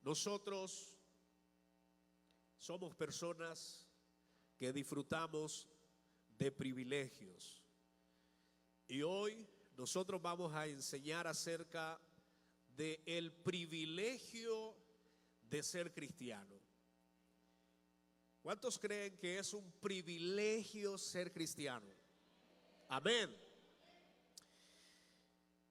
Nosotros somos personas que disfrutamos de privilegios. Y hoy nosotros vamos a enseñar acerca del privilegio de ser cristiano. ¿Cuántos creen que es un privilegio ser cristiano? Amén.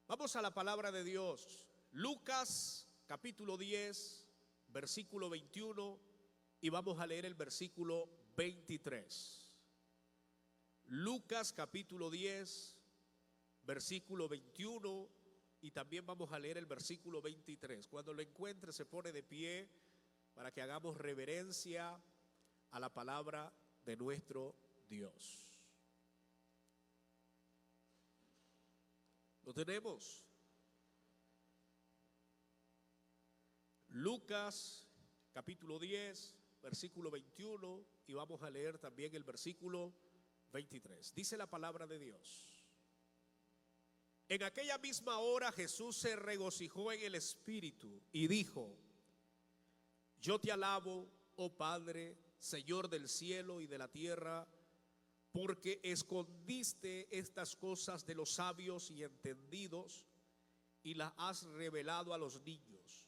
Vamos a la palabra de Dios. Lucas capítulo 10, versículo 21, y vamos a leer el versículo 23. Lucas capítulo 10, versículo 21, y también vamos a leer el versículo 23. Cuando lo encuentre se pone de pie para que hagamos reverencia a la palabra de nuestro Dios. ¿Lo tenemos? Lucas capítulo 10, versículo 21, y vamos a leer también el versículo 23. Dice la palabra de Dios: en aquella misma hora Jesús se regocijó en el Espíritu y dijo: yo te alabo, oh Padre, Señor del cielo y de la tierra, porque escondiste estas cosas de los sabios y entendidos y las has revelado a los niños.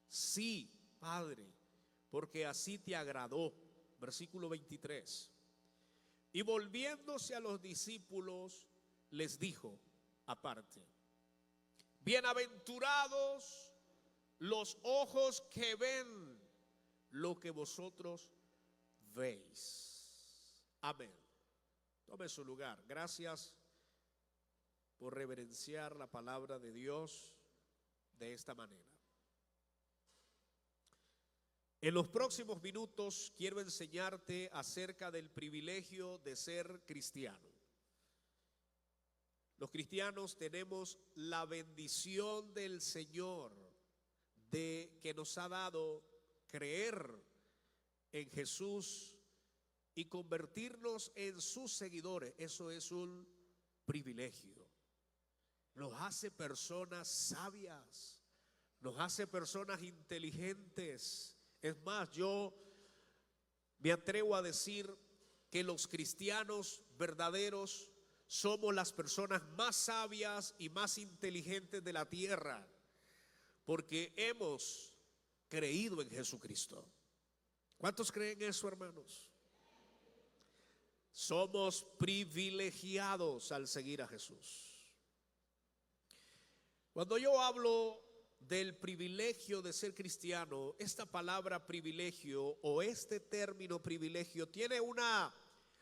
Sí, Padre, porque así te agradó. Versículo 23. Y volviéndose a los discípulos, les dijo aparte: bienaventurados los ojos que ven lo que vosotros veis. Amén. Tome su lugar. Gracias por reverenciar la palabra de Dios de esta manera. En los próximos minutos quiero enseñarte acerca del privilegio de ser cristiano. Los cristianos tenemos la bendición del Señor de que nos ha dado creer en Jesús y convertirnos en sus seguidores. Eso es un privilegio. Nos hace personas sabias, nos hace personas inteligentes. Es más, yo me atrevo a decir que los cristianos verdaderos somos las personas más sabias y más inteligentes de la tierra, porque hemos creído en Jesucristo. ¿Cuántos creen eso, hermanos? Somos privilegiados al seguir a Jesús. Cuando yo hablo del privilegio de ser cristiano, esta palabra privilegio o este término privilegio tiene una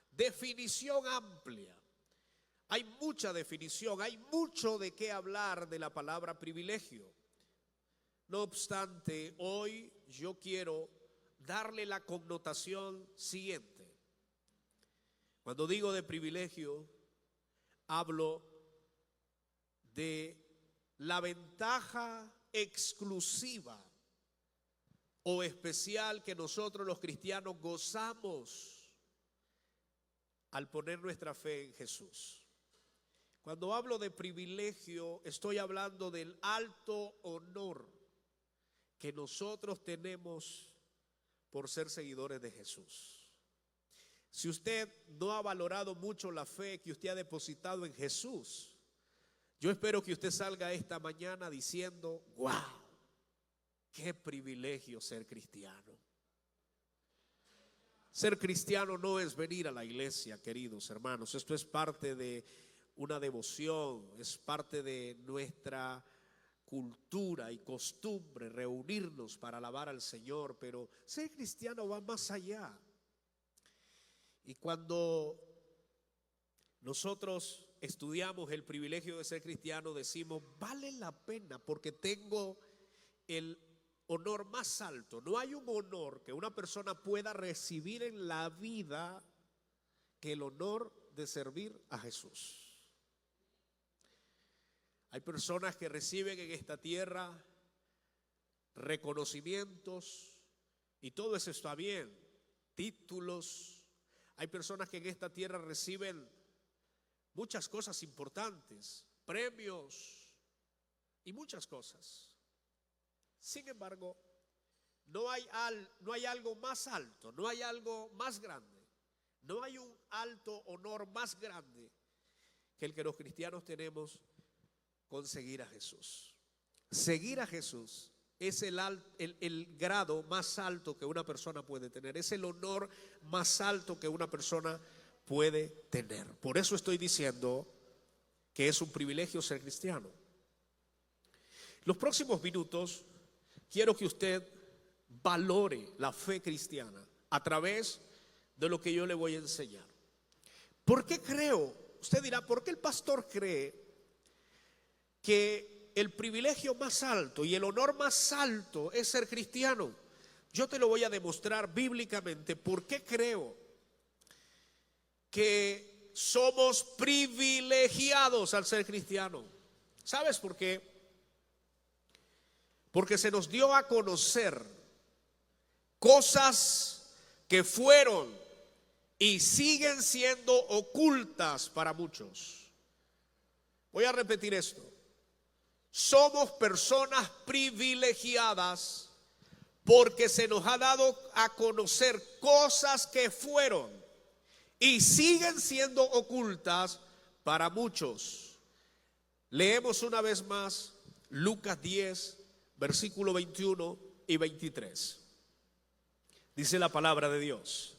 definición amplia. Hay mucha definición, hay mucho de qué hablar de la palabra privilegio. No obstante, hoy yo quiero darle la connotación siguiente. Cuando digo de privilegio, hablo de la ventaja exclusiva o especial que nosotros los cristianos gozamos al poner nuestra fe en Jesús. Cuando hablo de privilegio, estoy hablando del alto honor que nosotros tenemos por ser seguidores de Jesús. Si usted no ha valorado mucho la fe que usted ha depositado en Jesús, yo espero que usted salga esta mañana diciendo: wow, qué privilegio ser cristiano. Ser cristiano no es venir a la iglesia, queridos hermanos. Esto es parte de una devoción, es parte de nuestra cultura y costumbre reunirnos para alabar al Señor, pero ser cristiano va más allá. Y cuando nosotros estudiamos el privilegio de ser cristiano, decimos: vale la pena porque tengo el honor más alto. No hay un honor que una persona pueda recibir en la vida que el honor de servir a Jesús. Hay personas que reciben en esta tierra reconocimientos y todo eso está bien, títulos. Hay personas que en esta tierra reciben muchas cosas importantes, premios y muchas cosas. Sin embargo, no hay algo más alto, no hay algo más grande, no hay un alto honor más grande que el que los cristianos tenemos con seguir a Jesús. Seguir a Jesús es el grado más alto que una persona puede tener, es el honor más alto que una persona puede tener. Por eso estoy diciendo que es un privilegio ser cristiano. Los próximos minutos quiero que usted valore la fe cristiana a través de lo que yo le voy a enseñar. ¿Por qué creo? Usted dirá, ¿por qué el pastor cree que el privilegio más alto y el honor más alto es ser cristiano? Yo te lo voy a demostrar bíblicamente. ¿Por qué creo que somos privilegiados al ser cristiano? ¿Sabes por qué? Porque se nos dio a conocer cosas que fueron y siguen siendo ocultas para muchos. Voy a repetir esto. Somos personas privilegiadas porque se nos ha dado a conocer cosas que fueron y siguen siendo ocultas para muchos. Leemos una vez más Lucas 10, versículo 21 y 23. Dice la palabra de Dios: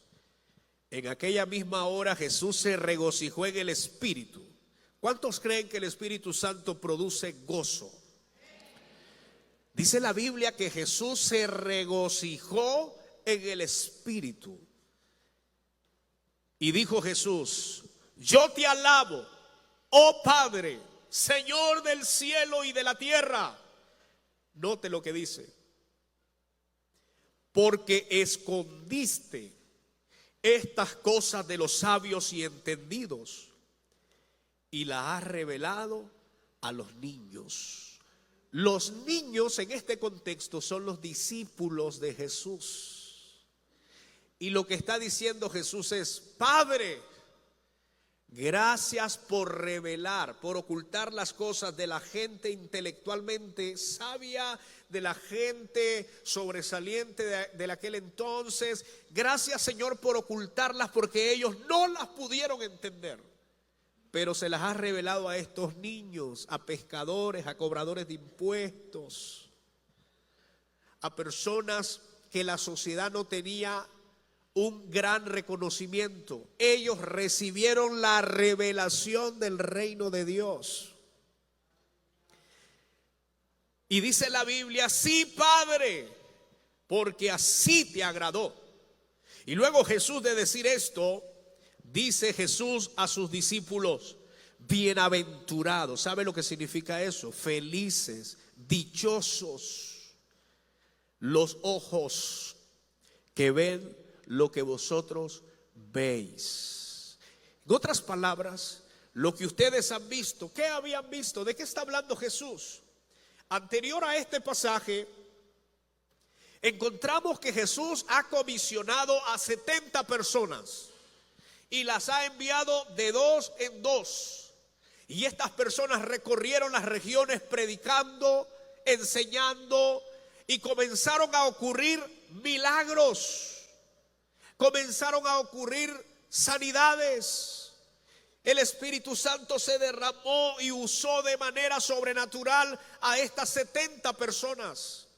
en aquella misma hora Jesús se regocijó en el Espíritu. ¿Cuántos creen que el Espíritu Santo produce gozo? Dice la Biblia que Jesús se regocijó en el Espíritu. Y dijo Jesús: yo te alabo, oh Padre, Señor del cielo y de la tierra. Note lo que dice: porque escondiste estas cosas de los sabios y entendidos y las has revelado a los niños. Los niños en este contexto son los discípulos de Jesús. Y lo que está diciendo Jesús es: Padre, gracias por revelar, por ocultar las cosas de la gente intelectualmente sabia, de la gente sobresaliente de aquel entonces. Gracias, Señor, por ocultarlas porque ellos no las pudieron entender. Pero se las has revelado a estos niños, a pescadores, a cobradores de impuestos, a personas que la sociedad no tenía un gran reconocimiento. Ellos recibieron la revelación del reino de Dios. Y dice la Biblia: sí, Padre, porque así te agradó. Y luego Jesús, de decir esto, dice Jesús a sus discípulos: bienaventurados. ¿Sabe lo que significa eso? Felices, dichosos los ojos que ven lo que vosotros veis. En otras palabras, lo que ustedes han visto. ¿Qué habían visto? ¿De qué está hablando Jesús? Anterior a este pasaje, encontramos que Jesús ha comisionado a 70 personas y las ha enviado de dos en dos. Y estas personas recorrieron las regiones predicando, enseñando, y comenzaron a ocurrir milagros. Comenzaron a ocurrir sanidades. El Espíritu Santo se derramó y usó de manera sobrenatural a estas 70 personas.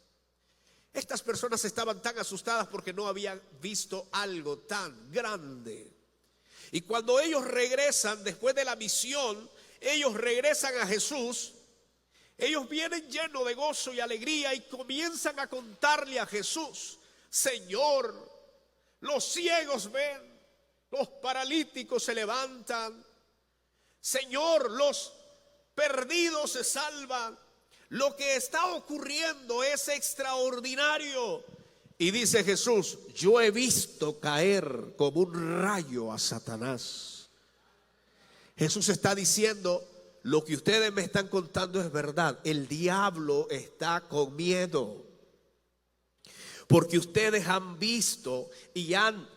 Estas personas estaban tan asustadas porque no habían visto algo tan grande. Y cuando ellos regresan después de la misión, ellos regresan a Jesús. Ellos vienen llenos de gozo y alegría y comienzan a contarle a Jesús: Señor, los ciegos ven, los paralíticos se levantan. Señor, los perdidos se salvan. Lo que está ocurriendo es extraordinario. Y dice Jesús: yo he visto caer como un rayo a Satanás. Jesús está diciendo: lo que ustedes me están contando es verdad. El diablo está con miedo, porque ustedes han visto y han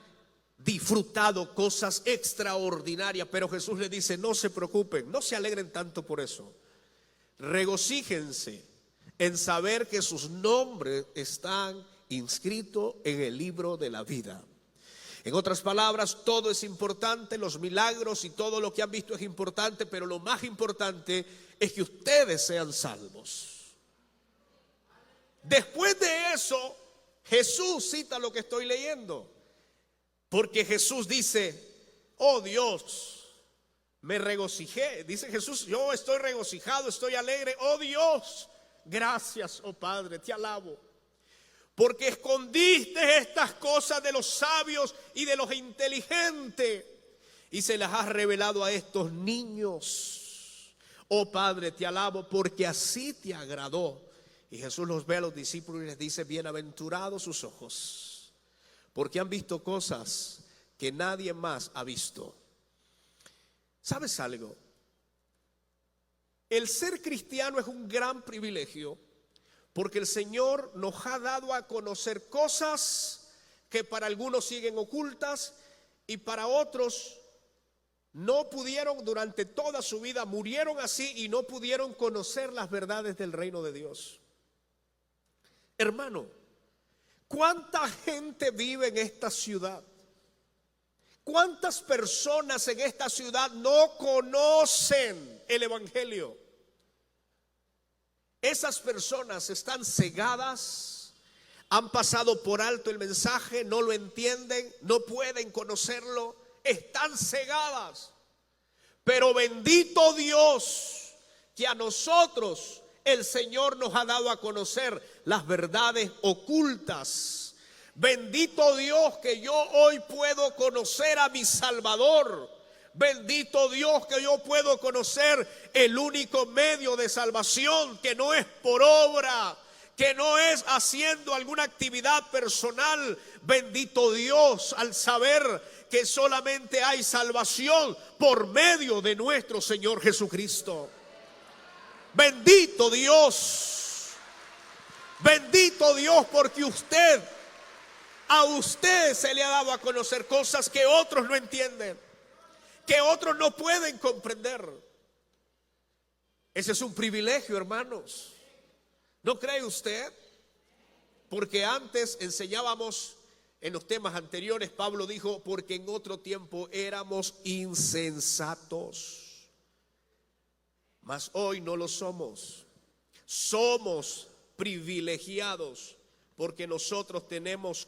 disfrutado cosas extraordinarias. Pero Jesús les dice: no se preocupen, no se alegren tanto por eso. Regocíjense en saber que sus nombres están inscritos en el libro de la vida. En otras palabras, todo es importante, los milagros y todo lo que han visto es importante, pero lo más importante es que ustedes sean salvos. Después de eso, Jesús cita lo que estoy leyendo, porque Jesús dice: oh Dios, me regocijé. Dice Jesús: yo estoy regocijado, estoy alegre. Oh Dios, gracias, oh Padre, te alabo, porque escondiste estas cosas de los sabios y de los inteligentes y se las has revelado a estos niños. Oh Padre, te alabo porque así te agradó. Y Jesús los ve a los discípulos y les dice: bienaventurados sus ojos, porque han visto cosas que nadie más ha visto. ¿Sabes algo? El ser cristiano es un gran privilegio, porque el Señor nos ha dado a conocer cosas que para algunos siguen ocultas y para otros no pudieron durante toda su vida, murieron así y no pudieron conocer las verdades del reino de Dios. Hermano, ¿cuánta gente vive en esta ciudad? ¿Cuántas personas en esta ciudad no conocen el evangelio? Esas personas están cegadas, han pasado por alto el mensaje, no lo entienden, no pueden conocerlo, están cegadas. Pero bendito Dios que a nosotros el Señor nos ha dado a conocer las verdades ocultas. Bendito Dios que yo hoy puedo conocer a mi Salvador. Bendito Dios que yo puedo conocer el único medio de salvación, que no es por obra, que no es haciendo alguna actividad personal. Bendito Dios al saber que solamente hay salvación por medio de nuestro Señor Jesucristo. Bendito Dios porque a usted se le ha dado a conocer cosas que otros no entienden, que otros no pueden comprender. Ese es un privilegio, hermanos. ¿No cree usted? Porque antes enseñábamos en los temas anteriores, Pablo dijo: porque en otro tiempo éramos insensatos, mas hoy no lo somos. Somos privilegiados porque nosotros tenemos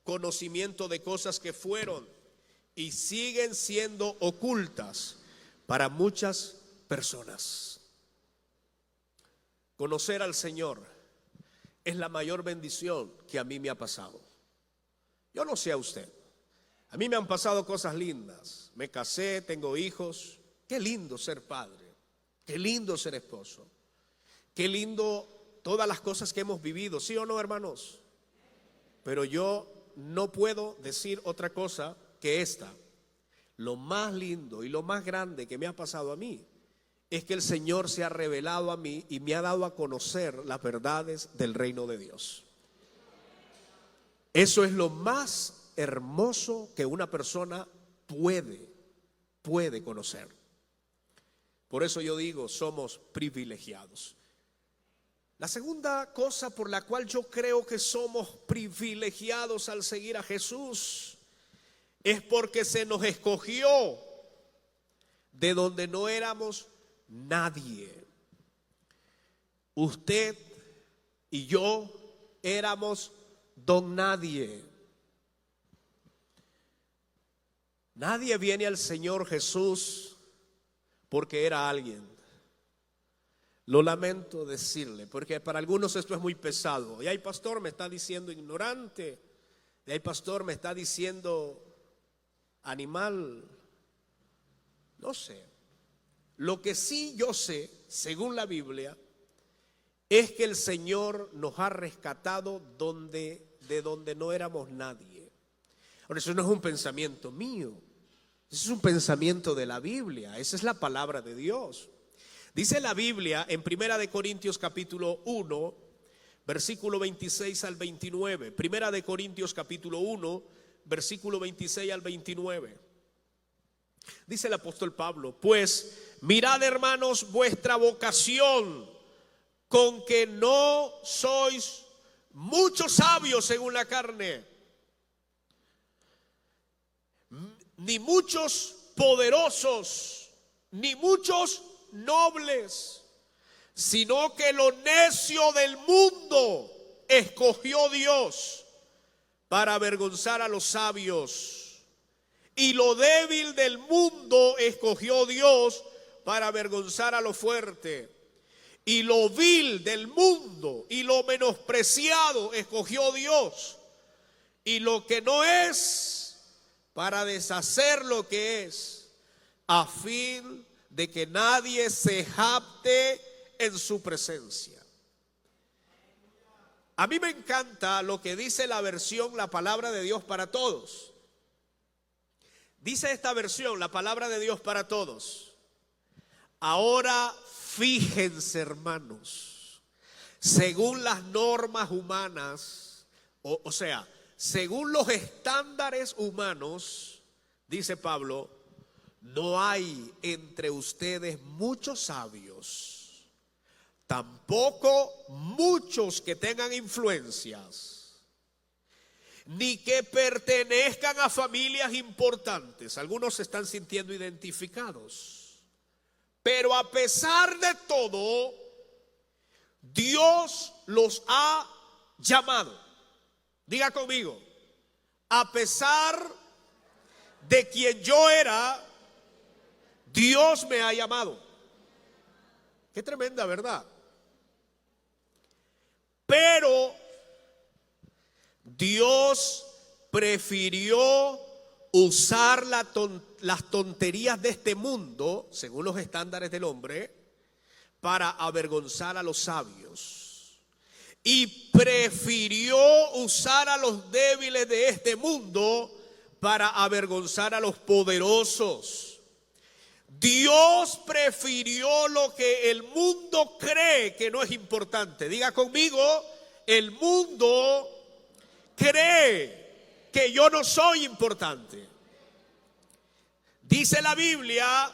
conocimiento de cosas que fueron y siguen siendo ocultas para muchas personas. Conocer al Señor es la mayor bendición que a mí me ha pasado. Yo no sé a usted, a mí me han pasado cosas lindas. Me casé, tengo hijos. Qué lindo ser padre, qué lindo ser esposo, qué lindo todas las cosas que hemos vivido, ¿sí o no, hermanos? Pero yo no puedo decir otra cosa que esta: lo más lindo y lo más grande que me ha pasado a mí es que el Señor se ha revelado a mí y me ha dado a conocer las verdades del reino de Dios. Eso es lo más hermoso que una persona puede conocer. Por eso yo digo, somos privilegiados. La segunda cosa por la cual yo creo que somos privilegiados al seguir a Jesús es porque se nos escogió de donde no éramos nadie. Usted y yo éramos don nadie. Nadie viene al Señor Jesús porque era alguien. Lo lamento decirle, porque para algunos esto es muy pesado. Y hay pastor me está diciendo ignorante, y hay pastor me está diciendo animal. No sé. Lo que sí yo sé, según la Biblia, es que el Señor nos ha rescatado de donde no éramos nadie. Ahora, eso no es un pensamiento mío, eso es un pensamiento de la Biblia, esa es la palabra de Dios. Dice la Biblia en 1 de Corintios capítulo 1, versículo 26 al 29. 1 de Corintios capítulo 1, versículo 26 al 29. Dice el apóstol Pablo: pues mirad, hermanos, vuestra vocación, con que no sois muchos sabios según la carne, ni muchos poderosos, ni muchos nobles, sino que lo necio del mundo escogió Dios para avergonzar a los sabios, y lo débil del mundo escogió Dios para avergonzar a lo fuerte, y lo vil del mundo y lo menospreciado escogió Dios, y lo que no es, para deshacer lo que es, a fin de que nadie se jacte en su presencia. A mí me encanta lo que dice la versión La Palabra de Dios para Todos. Dice esta versión, La Palabra de Dios para Todos: ahora fíjense, hermanos, según las normas humanas, o sea, según los estándares humanos, dice Pablo, no hay entre ustedes muchos sabios, tampoco muchos que tengan influencias, ni que pertenezcan a familias importantes. Algunos se están sintiendo identificados. Pero a pesar de todo, Dios los ha llamado. Diga conmigo: a pesar de quien yo era, Dios me ha llamado. Qué tremenda verdad. Pero Dios prefirió usar las tonterías de este mundo, según los estándares del hombre, para avergonzar a los sabios. Y prefirió usar a los débiles de este mundo para avergonzar a los poderosos. Dios prefirió lo que el mundo cree que no es importante. Diga conmigo: el mundo cree que yo no soy importante. Dice la Biblia: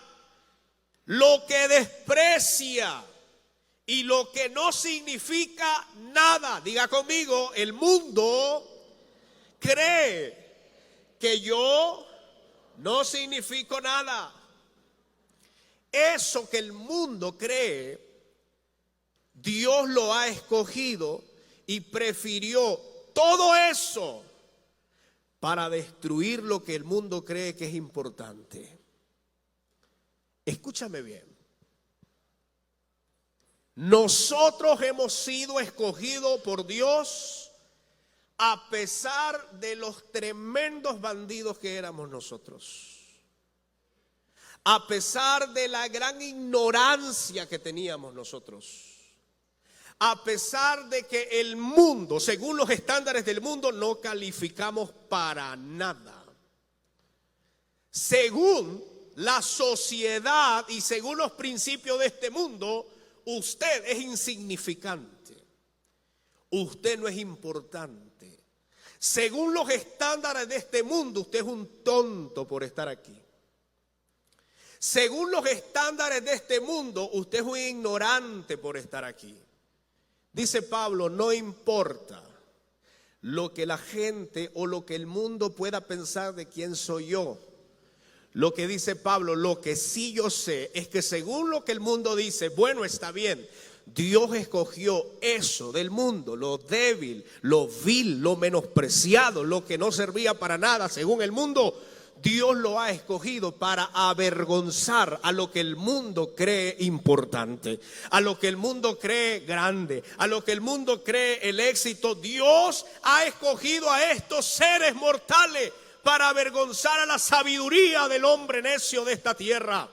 lo que desprecia y lo que no significa nada. Diga conmigo: el mundo cree que yo no significo nada. Eso que el mundo cree, Dios lo ha escogido y prefirió todo eso para destruir lo que el mundo cree que es importante. Escúchame bien. Nosotros hemos sido escogidos por Dios a pesar de los tremendos bandidos que éramos nosotros. A pesar de la gran ignorancia que teníamos nosotros. A pesar de que el mundo, según los estándares del mundo, no calificamos para nada. Según la sociedad y según los principios de este mundo, usted es insignificante. Usted no es importante. Según los estándares de este mundo, usted es un tonto por estar aquí. Según los estándares de este mundo, usted es un ignorante por estar aquí. Dice Pablo: no importa lo que la gente o lo que el mundo pueda pensar de quién soy yo. Lo que dice Pablo, lo que sí yo sé es que según lo que el mundo dice, bueno, está bien. Dios escogió eso del mundo, lo débil, lo vil, lo menospreciado, lo que no servía para nada según el mundo. Dios lo ha escogido para avergonzar a lo que el mundo cree importante, a lo que el mundo cree grande, a lo que el mundo cree el éxito. Dios ha escogido a estos seres mortales para avergonzar a la sabiduría del hombre necio de esta tierra.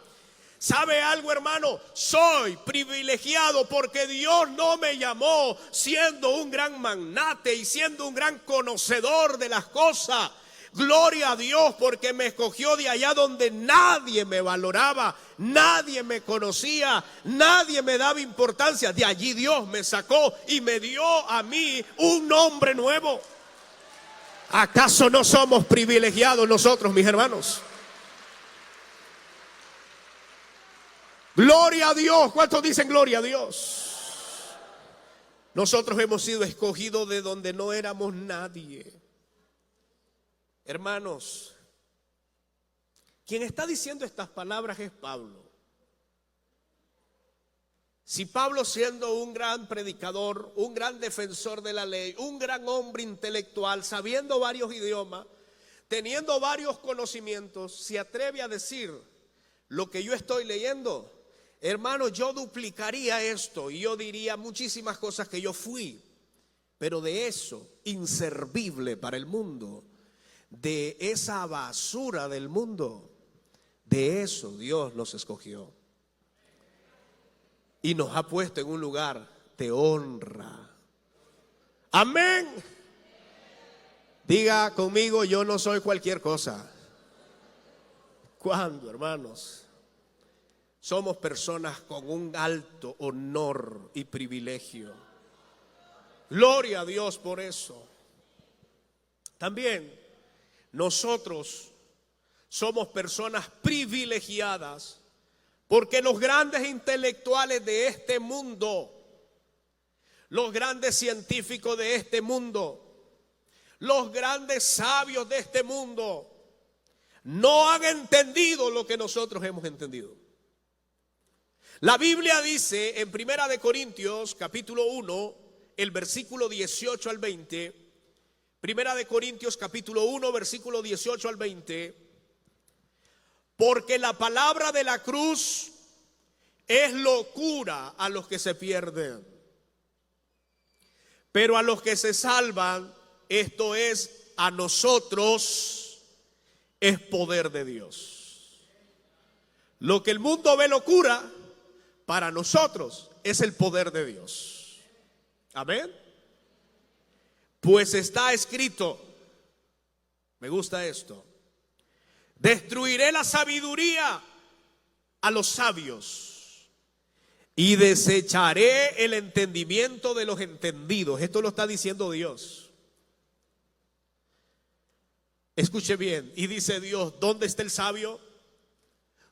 ¿Sabe algo, hermano? Soy privilegiado porque Dios no me llamó siendo un gran magnate y siendo un gran conocedor de las cosas. Gloria a Dios, porque me escogió de allá donde nadie me valoraba, nadie me conocía, nadie me daba importancia. De allí Dios me sacó y me dio a mí un nombre nuevo. ¿Acaso no somos privilegiados nosotros, mis hermanos? Gloria a Dios. ¿Cuántos dicen gloria a Dios? Nosotros hemos sido escogidos de donde no éramos nadie. Hermanos, quien está diciendo estas palabras es Pablo. Si Pablo, siendo un gran predicador, un gran defensor de la ley, un gran hombre intelectual, sabiendo varios idiomas, teniendo varios conocimientos, se atreve a decir lo que yo estoy leyendo, hermano, yo duplicaría esto y yo diría muchísimas cosas que yo fui, pero de eso, inservible para el mundo, de esa basura del mundo, de eso Dios nos escogió y nos ha puesto en un lugar de honra. Amén. Diga conmigo, yo no soy cualquier cosa. ¿Cuándo, hermanos? Somos personas con un alto honor y privilegio. Gloria a Dios por eso. También nosotros somos personas privilegiadas porque los grandes intelectuales de este mundo, los grandes científicos de este mundo, los grandes sabios de este mundo no han entendido lo que nosotros hemos entendido. La Biblia dice en Primera de Corintios capítulo 1, el versículo 18 al 20, Primera de Corintios capítulo 1, versículo 18 al 20, porque la palabra de la cruz es locura a los que se pierden, pero a los que se salvan, esto es, a nosotros, es poder de Dios. Lo que el mundo ve locura, para nosotros es el poder de Dios. Amén. Pues está escrito, me gusta esto, destruiré la sabiduría a los sabios y desecharé el entendimiento de los entendidos. Esto lo está diciendo Dios. Escuche bien, y dice Dios, ¿dónde está el sabio?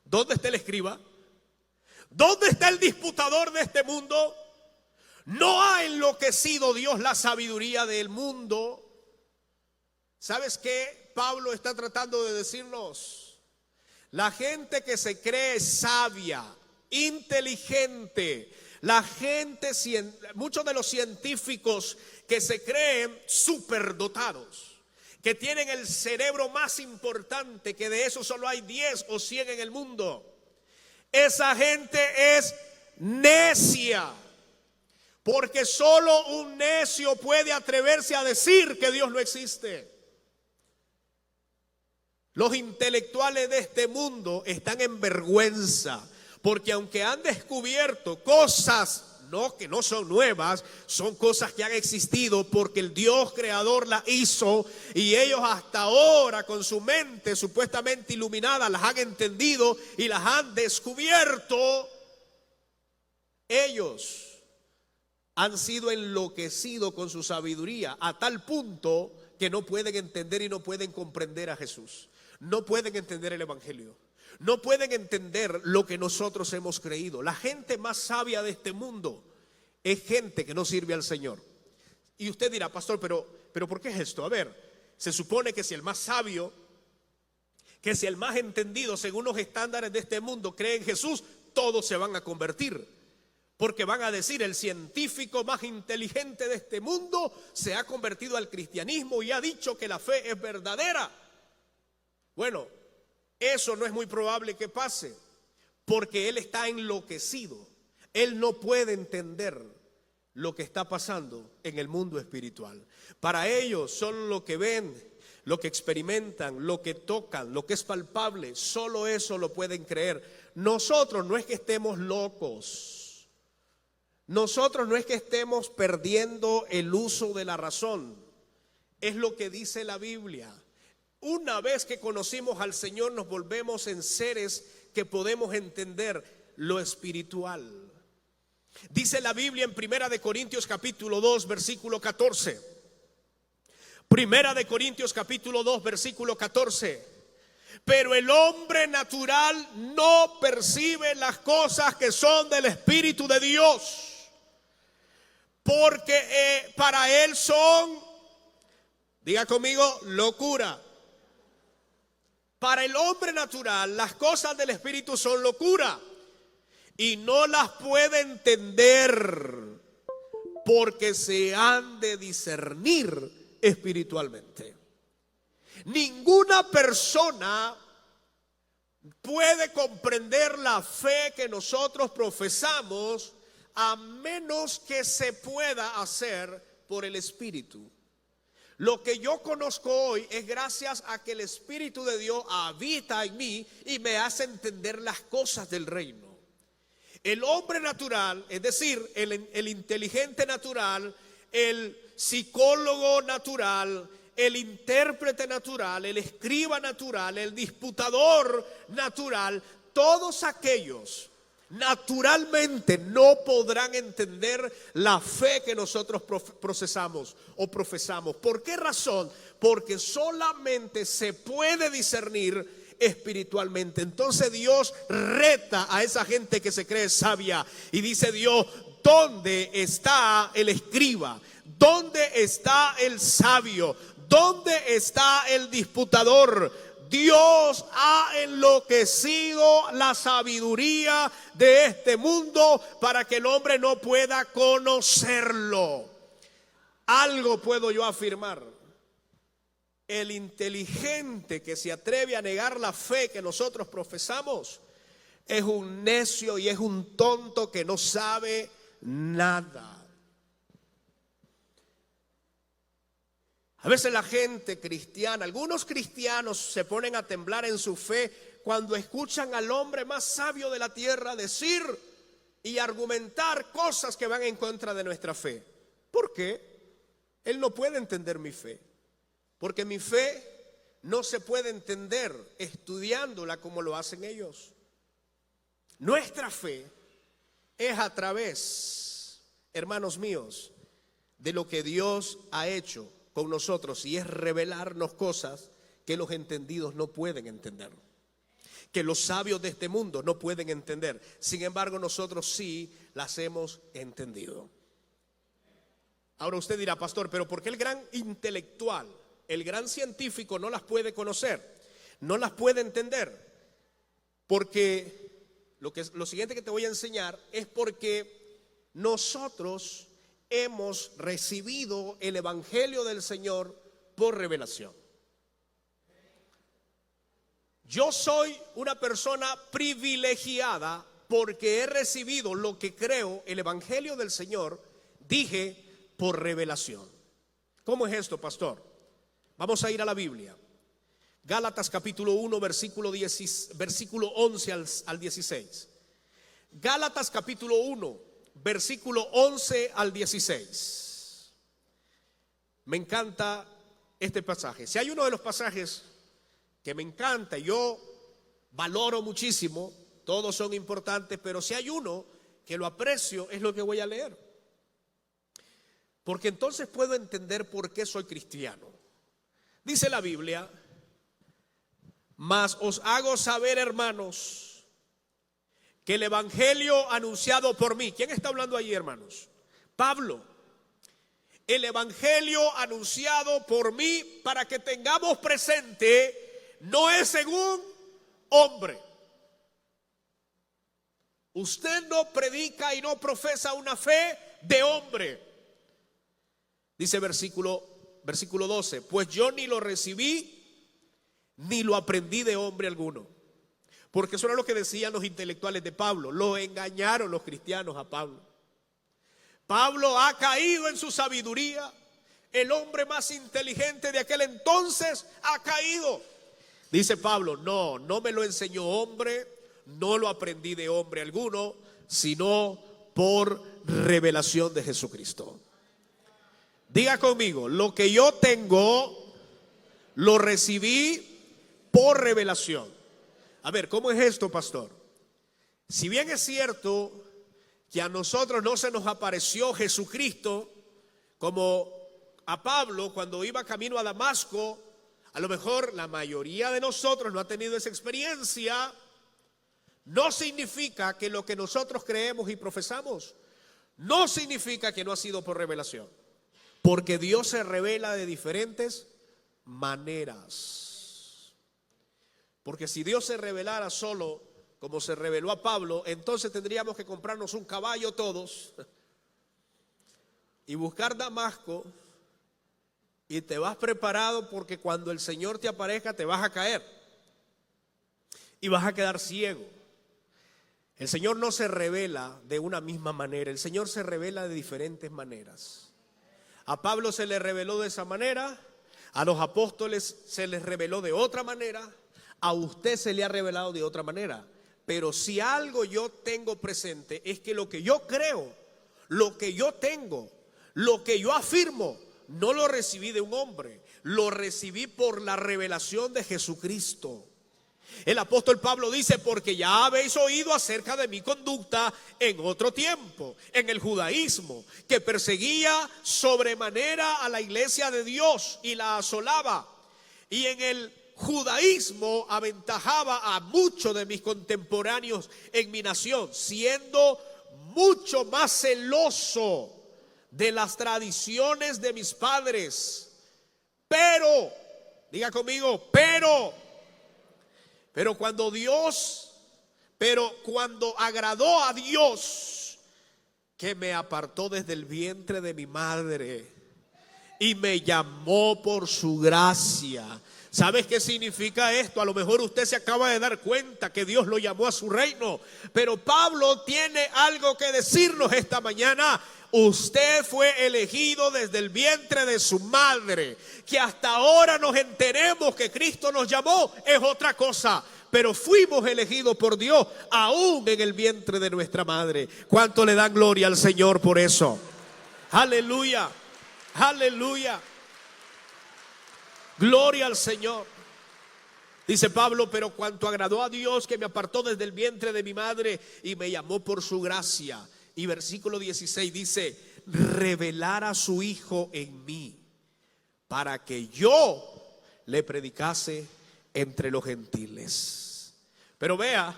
¿Dónde está el escriba? ¿Dónde está el disputador de este mundo? No ha enloquecido Dios la sabiduría del mundo. ¿Sabes qué? Pablo está tratando de decirnos, la gente que se cree sabia, inteligente, la gente, muchos de los científicos que se creen superdotados, que tienen el cerebro más importante, que de eso solo hay 10 o 100 en el mundo, esa gente es necia, porque solo un necio puede atreverse a decir que Dios no existe. Los intelectuales de este mundo están en vergüenza, porque aunque han descubierto cosas que no son nuevas, son cosas que han existido porque el Dios creador las hizo, y ellos hasta ahora con su mente supuestamente iluminada las han entendido y las han descubierto. Ellos han sido enloquecidos con su sabiduría a tal punto que no pueden entender y no pueden comprender a Jesús. No pueden entender el evangelio. No pueden entender lo que nosotros hemos creído. La gente más sabia de este mundo es gente que no sirve al Señor. Y usted dirá, pastor, pero ¿por qué es esto? A ver, se supone que si el más sabio, que si el más entendido según los estándares de este mundo cree en Jesús, todos se van a convertir. Porque van a decir, el científico más inteligente de este mundo se ha convertido al cristianismo y ha dicho que la fe es verdadera. Bueno, eso no es muy probable que pase, porque él está enloquecido. Él no puede entender lo que está pasando en el mundo espiritual. Para ellos solo lo que ven, lo que experimentan, lo que tocan, lo que es palpable, solo eso lo pueden creer. Nosotros no es que estemos locos. Nosotros no es que estemos perdiendo el uso de la razón. Es lo que dice la Biblia. Una vez que conocimos al Señor, nos volvemos en seres que podemos entender lo espiritual. Dice la Biblia en Primera de Corintios capítulo 2, versículo 14. Primera de Corintios capítulo 2, versículo 14. Pero el hombre natural no percibe las cosas que son del Espíritu de Dios, porque para él son, diga conmigo, locura. Para el hombre natural, las cosas del Espíritu son locura y no las puede entender porque se han de discernir espiritualmente. Ninguna persona puede comprender la fe que nosotros profesamos a menos que se pueda hacer por el Espíritu. Lo que yo conozco hoy es gracias a que el Espíritu de Dios habita en mí y me hace entender las cosas del reino. El hombre natural, es decir, el inteligente natural, el psicólogo natural, el intérprete natural, el escriba natural, el disputador natural, todos aquellos naturalmente no podrán entender la fe que nosotros procesamos o profesamos. ¿Por qué razón? Porque solamente se puede discernir espiritualmente. Entonces Dios reta a esa gente que se cree sabia y dice Dios: ¿dónde está el escriba? ¿Dónde está el sabio? ¿Dónde está el disputador? Dios ha enloquecido la sabiduría de este mundo para que el hombre no pueda conocerlo. Algo puedo yo afirmar: el inteligente que se atreve a negar la fe que nosotros profesamos es un necio y es un tonto que no sabe nada. A veces la gente cristiana, algunos cristianos se ponen a temblar en su fe cuando escuchan al hombre más sabio de la tierra decir y argumentar cosas que van en contra de nuestra fe. ¿Por qué? Él no puede entender mi fe, porque mi fe no se puede entender estudiándola como lo hacen ellos. Nuestra fe es a través, hermanos míos, de lo que Dios ha hecho con nosotros, y es revelarnos cosas que los entendidos no pueden entender, que los sabios de este mundo no pueden entender. Sin embargo, nosotros sí las hemos entendido. Ahora usted dirá: pastor, pero ¿por qué el gran intelectual, el gran científico no las puede conocer, no las puede entender? Porque lo siguiente que te voy a enseñar es porque nosotros hemos recibido el evangelio del Señor por revelación. Yo soy una persona privilegiada porque he recibido lo que creo, el evangelio del Señor, dije, por revelación. ¿Cómo es esto, pastor? Vamos a ir a la Biblia. Gálatas capítulo 1 versículo 11 al 16. Gálatas capítulo 1 versículo 11 al 16. Me encanta este pasaje. Si hay uno de los pasajes que me encanta, yo valoro muchísimo, todos son importantes, pero si hay uno que lo aprecio, es lo que voy a leer. Porque entonces puedo entender por qué soy cristiano. Dice la Biblia: mas os hago saber, hermanos, que el evangelio anunciado por mí. ¿Quién está hablando ahí, hermanos? Pablo. El evangelio anunciado por mí, para que tengamos presente, no es según hombre. Usted no predica y no profesa una fe de hombre. Dice versículo 12: pues yo ni lo recibí ni lo aprendí de hombre alguno. Porque eso era lo que decían los intelectuales de Pablo. Lo engañaron los cristianos a Pablo. Pablo ha caído en su sabiduría. El hombre más inteligente de aquel entonces ha caído. Dice Pablo: no me lo enseñó hombre, no lo aprendí de hombre alguno, sino por revelación de Jesucristo. Diga conmigo: lo que yo tengo, lo recibí por revelación. A ver, ¿cómo es esto, pastor? Si bien es cierto que a nosotros no se nos apareció Jesucristo como a Pablo cuando iba camino a Damasco, a lo mejor la mayoría de nosotros no ha tenido esa experiencia, no significa que lo que nosotros creemos y profesamos no significa que no ha sido por revelación, porque Dios se revela de diferentes maneras. Porque si Dios se revelara solo como se reveló a Pablo, entonces tendríamos que comprarnos un caballo todos y buscar Damasco, y te vas preparado, porque cuando el Señor te aparezca te vas a caer y vas a quedar ciego. El Señor no se revela de una misma manera, el Señor se revela de diferentes maneras. A Pablo se le reveló de esa manera, a los apóstoles se les reveló de otra manera, a usted se le ha revelado de otra manera. Pero si algo yo tengo presente es que lo que yo creo, lo que yo tengo, lo que yo afirmo, no lo recibí de un hombre, lo recibí por la revelación de Jesucristo. El apóstol Pablo dice: porque ya habéis oído acerca de mi conducta en otro tiempo, en el judaísmo, que perseguía sobremanera a la iglesia de Dios y la asolaba. Y en el judaísmo aventajaba a muchos de mis contemporáneos en mi nación, siendo mucho más celoso de las tradiciones de mis padres. Pero, diga conmigo, pero cuando agradó a Dios, que me apartó desde el vientre de mi madre y me llamó por su gracia. ¿Sabes qué significa esto? A lo mejor usted se acaba de dar cuenta que Dios lo llamó a su reino, pero Pablo tiene algo que decirnos esta mañana. Usted fue elegido desde el vientre de su madre. Que hasta ahora nos enteremos que Cristo nos llamó es otra cosa, pero fuimos elegidos por Dios aún en el vientre de nuestra madre. ¿Cuánto le dan gloria al Señor por eso? Aleluya, aleluya. Gloria al Señor. Dice Pablo: pero cuanto agradó a Dios, que me apartó desde el vientre de mi madre y me llamó por su gracia. Y versículo 16 dice: revelar a su Hijo en mí, para que yo le predicase entre los gentiles. Pero vea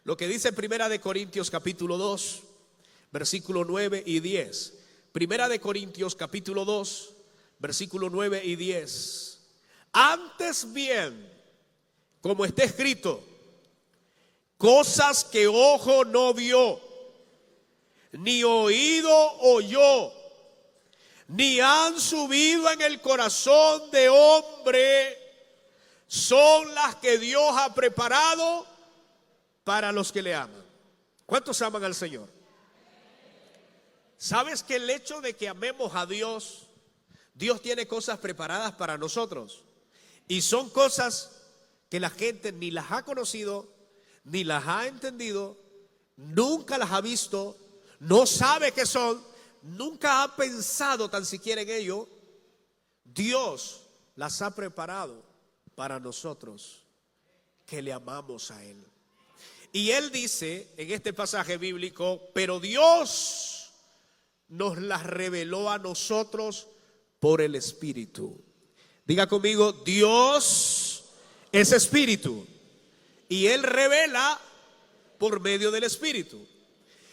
lo que dice Primera de Corintios capítulo 2, versículo 9 y 10. Primera de Corintios capítulo 2, versículo 9 y 10. Antes bien, como está escrito, cosas que ojo no vio, ni oído oyó, ni han subido en el corazón de hombre, son las que Dios ha preparado para los que le aman. ¿Cuántos aman al Señor? ¿Sabes que el hecho de que amemos a Dios, Dios tiene cosas preparadas para nosotros? Y son cosas que la gente ni las ha conocido, ni las ha entendido, nunca las ha visto, no sabe qué son, nunca ha pensado tan siquiera en ello. Dios las ha preparado para nosotros que le amamos a Él. Y Él dice en este pasaje bíblico: pero Dios nos las reveló a nosotros por el Espíritu. Diga conmigo: Dios es Espíritu y Él revela por medio del Espíritu.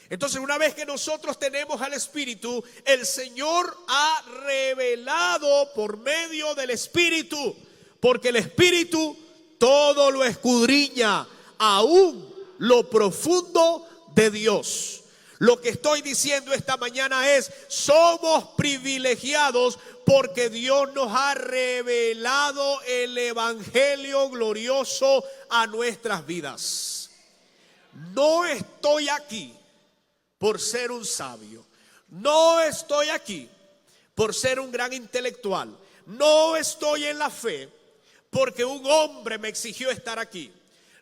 Entonces, una vez que nosotros tenemos al Espíritu, el Señor ha revelado por medio del Espíritu, porque el Espíritu todo lo escudriña, aún lo profundo de Dios. Lo que estoy diciendo esta mañana es: somos privilegiados porque Dios nos ha revelado el evangelio glorioso a nuestras vidas. No estoy aquí por ser un sabio, no estoy aquí por ser un gran intelectual, no estoy en la fe porque un hombre me exigió estar aquí,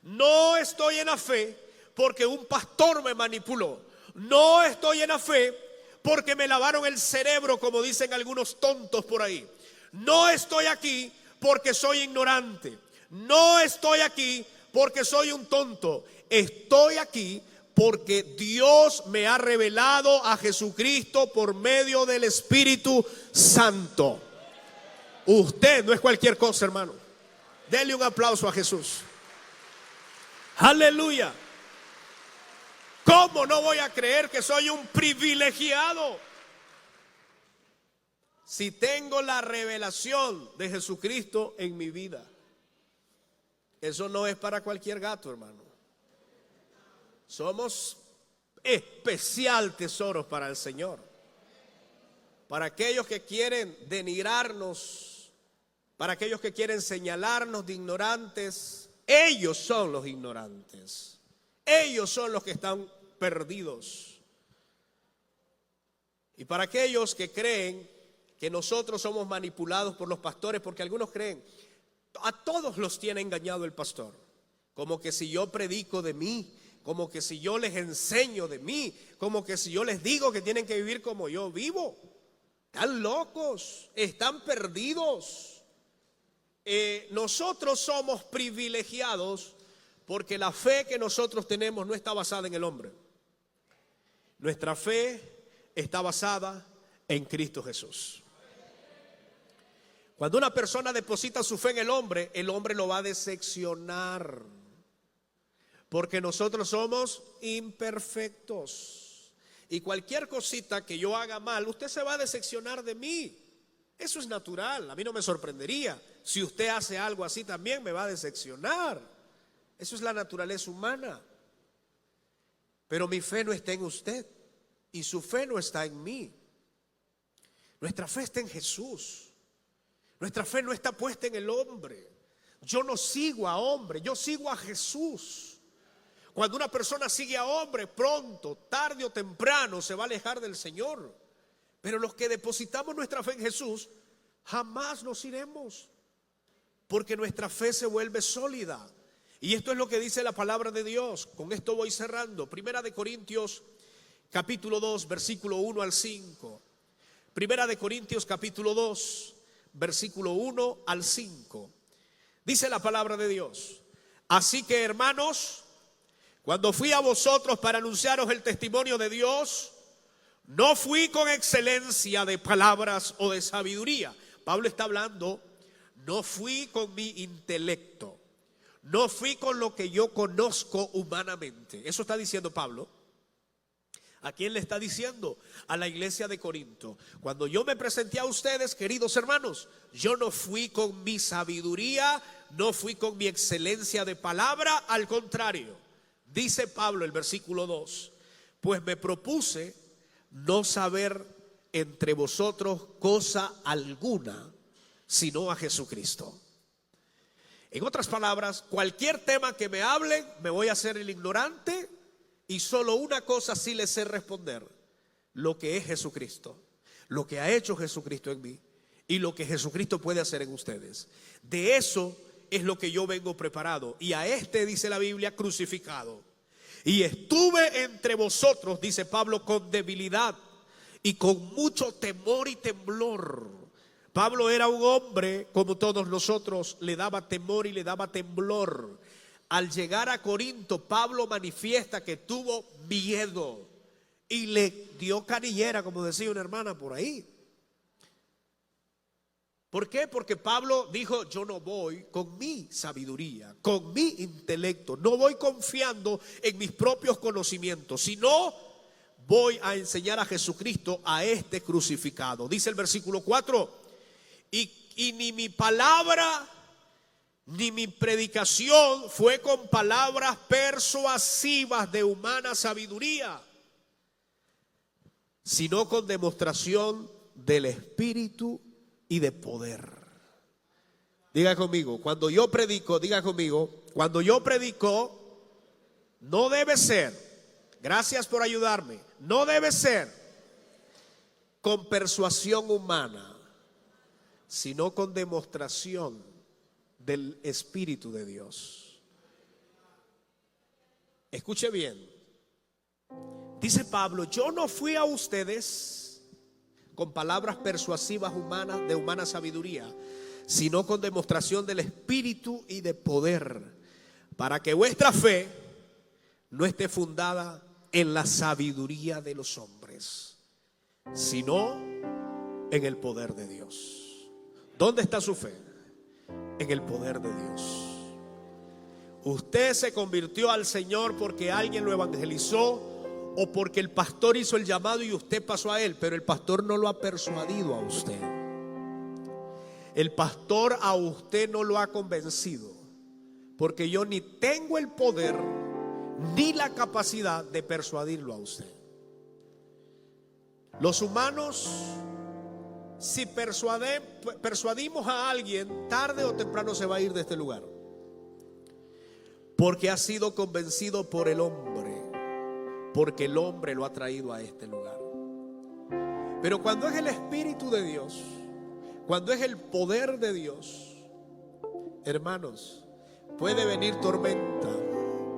no estoy en la fe porque un pastor me manipuló, no estoy en la fe porque me lavaron el cerebro, como dicen algunos tontos por ahí. No estoy aquí porque soy ignorante, no estoy aquí porque soy un tonto. Estoy aquí porque Dios me ha revelado a Jesucristo por medio del Espíritu Santo. Usted no es cualquier cosa, hermano. Denle un aplauso a Jesús. Aleluya. ¿Cómo no voy a creer que soy un privilegiado? Si tengo la revelación de Jesucristo en mi vida. Eso no es para cualquier gato, hermano. Somos especial tesoros para el Señor. Para aquellos que quieren denigrarnos, para aquellos que quieren señalarnos de ignorantes, ellos son los ignorantes. Ellos son los que están perdidos. Y para aquellos que creen que nosotros somos manipulados por los pastores, porque algunos creen, a todos los tiene engañado el pastor. Como que si yo predico de mí, como que si yo les enseño de mí, como que si yo les digo que tienen que vivir como yo vivo. Están locos, están perdidos. Nosotros somos privilegiados porque la fe que nosotros tenemos no está basada en el hombre. Nuestra fe está basada en Cristo Jesús. Cuando una persona deposita su fe en el hombre lo va a decepcionar. Porque nosotros somos imperfectos. Y cualquier cosita que yo haga mal, usted se va a decepcionar de mí. Eso es natural, a mí no me sorprendería. Si usted hace algo así también me va a decepcionar. Eso es la naturaleza humana. Pero mi fe no está en usted y su fe no está en mí. Nuestra fe está en Jesús. Nuestra fe no está puesta en el hombre. Yo no sigo a hombre, yo sigo a Jesús. Cuando una persona sigue a hombre, pronto, tarde o temprano se va a alejar del Señor. Pero los que depositamos nuestra fe en Jesús, jamás nos iremos. Porque nuestra fe se vuelve sólida. Y esto es lo que dice la palabra de Dios. Con esto voy cerrando. Primera de Corintios capítulo 2, versículo 1 al 5. Primera de Corintios capítulo 2, versículo 1 al 5. Dice la palabra de Dios: así que, hermanos, cuando fui a vosotros para anunciaros el testimonio de Dios, no fui con excelencia de palabras o de sabiduría. Pablo está hablando, no fui con mi intelecto, no fui con lo que yo conozco humanamente. Eso está diciendo Pablo. ¿A quién le está diciendo? A la iglesia de Corinto. Cuando yo me presenté a ustedes, queridos hermanos, yo no fui con mi sabiduría, no fui con mi excelencia de palabra, al contrario. Dice Pablo el versículo 2, pues me propuse no saber entre vosotros cosa alguna, sino a Jesucristo. En otras palabras, cualquier tema que me hablen, me voy a hacer el ignorante. Y solo una cosa sí les sé responder: lo que es Jesucristo, lo que ha hecho Jesucristo en mí y lo que Jesucristo puede hacer en ustedes. De eso es lo que yo vengo preparado. Y a este, dice la Biblia, crucificado. Y estuve entre vosotros, dice Pablo, con debilidad y con mucho temor y temblor. Pablo era un hombre como todos nosotros, le daba temor y le daba temblor. Al llegar a Corinto, Pablo manifiesta que tuvo miedo y le dio canillera, como decía una hermana por ahí. ¿Por qué? Porque Pablo dijo: yo no voy con mi sabiduría, con mi intelecto, no voy confiando en mis propios conocimientos, sino voy a enseñar a Jesucristo, a este crucificado. Dice el versículo 4, y ni mi palabra ni mi predicación fue con palabras persuasivas de humana sabiduría, sino con demostración del Espíritu y de poder. Diga conmigo, cuando yo predico, diga conmigo, cuando yo predico, no debe ser, gracias por ayudarme, no debe ser con persuasión humana, sino con demostración del Espíritu de Dios. Escuche bien. Dice Pablo: yo no fui a ustedes con palabras persuasivas humanas, de humana sabiduría, sino con demostración del Espíritu y de poder, para que vuestra fe no esté fundada en la sabiduría de los hombres, sino en el poder de Dios. ¿Dónde está su fe? En el poder de Dios. Usted se convirtió al Señor porque alguien lo evangelizó o porque el pastor hizo el llamado y usted pasó a él, pero el pastor no lo ha persuadido a usted. El pastor a usted no lo ha convencido, porque yo ni tengo el poder ni la capacidad de persuadirlo a usted. Los humanos, si persuadimos a alguien, tarde o temprano se va a ir de este lugar, porque ha sido convencido por el hombre, porque el hombre lo ha traído a este lugar. Pero cuando es el Espíritu de Dios, cuando es el poder de Dios, hermanos, puede venir tormenta,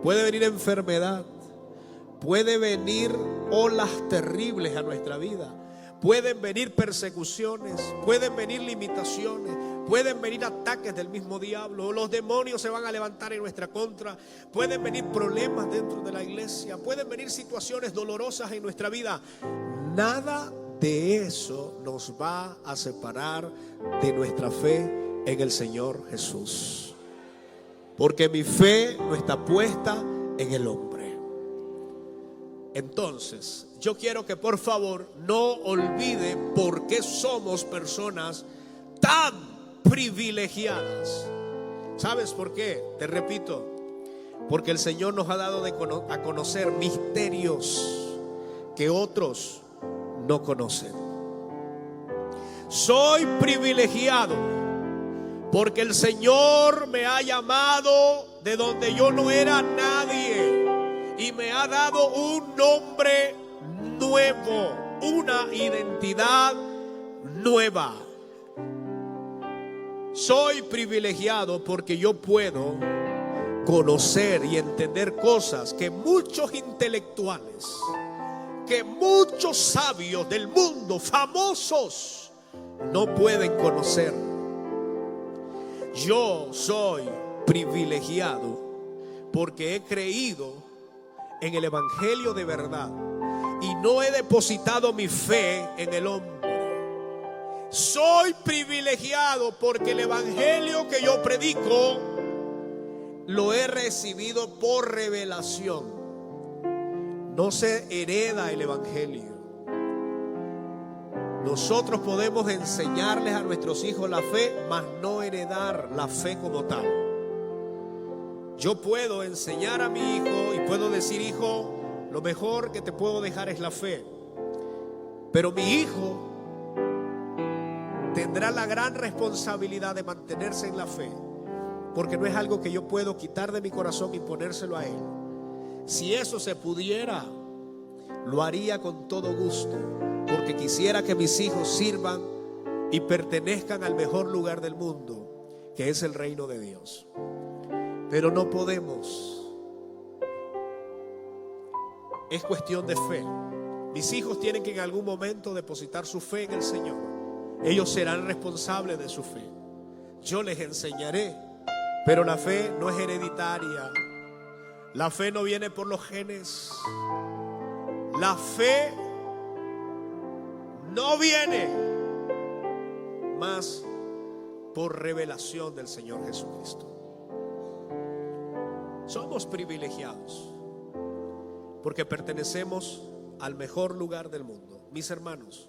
puede venir enfermedad, puede venir olas terribles a nuestra vida, pueden venir persecuciones, pueden venir limitaciones, pueden venir ataques del mismo diablo, los demonios se van a levantar en nuestra contra, pueden venir problemas dentro de la iglesia, pueden venir situaciones dolorosas en nuestra vida. Nada de eso nos va a separar de nuestra fe en el Señor Jesús, porque mi fe no está puesta en el hombre. Entonces, yo quiero que por favor no olvide por qué somos personas tan privilegiadas. ¿Sabes por qué? Te repito, porque el Señor nos ha dado a conocer misterios que otros no conocen. Soy privilegiado porque el Señor me ha llamado de donde yo no era nadie y me ha dado un nombre nuevo, una identidad nueva. Soy privilegiado porque yo puedo conocer y entender cosas que muchos intelectuales, que muchos sabios del mundo, famosos, no pueden conocer. Yo soy privilegiado porque he creído en el evangelio de verdad y no he depositado mi fe en el hombre. Soy privilegiado porque el evangelio que yo predico lo he recibido por revelación. No se hereda el evangelio. Nosotros podemos enseñarles a nuestros hijos la fe, mas no heredar la fe como tal. Yo puedo enseñar a mi hijo y puedo decir: hijo, lo mejor que te puedo dejar es la fe. Pero mi hijo tendrá la gran responsabilidad de mantenerse en la fe, porque no es algo que yo puedo quitar de mi corazón y ponérselo a él. Si eso se pudiera, lo haría con todo gusto, porque quisiera que mis hijos sirvan y pertenezcan al mejor lugar del mundo, que es el reino de Dios. Pero no podemos. Es cuestión de fe. Mis hijos tienen que en algún momento depositar su fe en el Señor. Ellos serán responsables de su fe. Yo les enseñaré, pero la fe no es hereditaria. La fe no viene por los genes. La fe no viene más por revelación del Señor Jesucristo. Somos privilegiados porque pertenecemos al mejor lugar del mundo. Mis hermanos,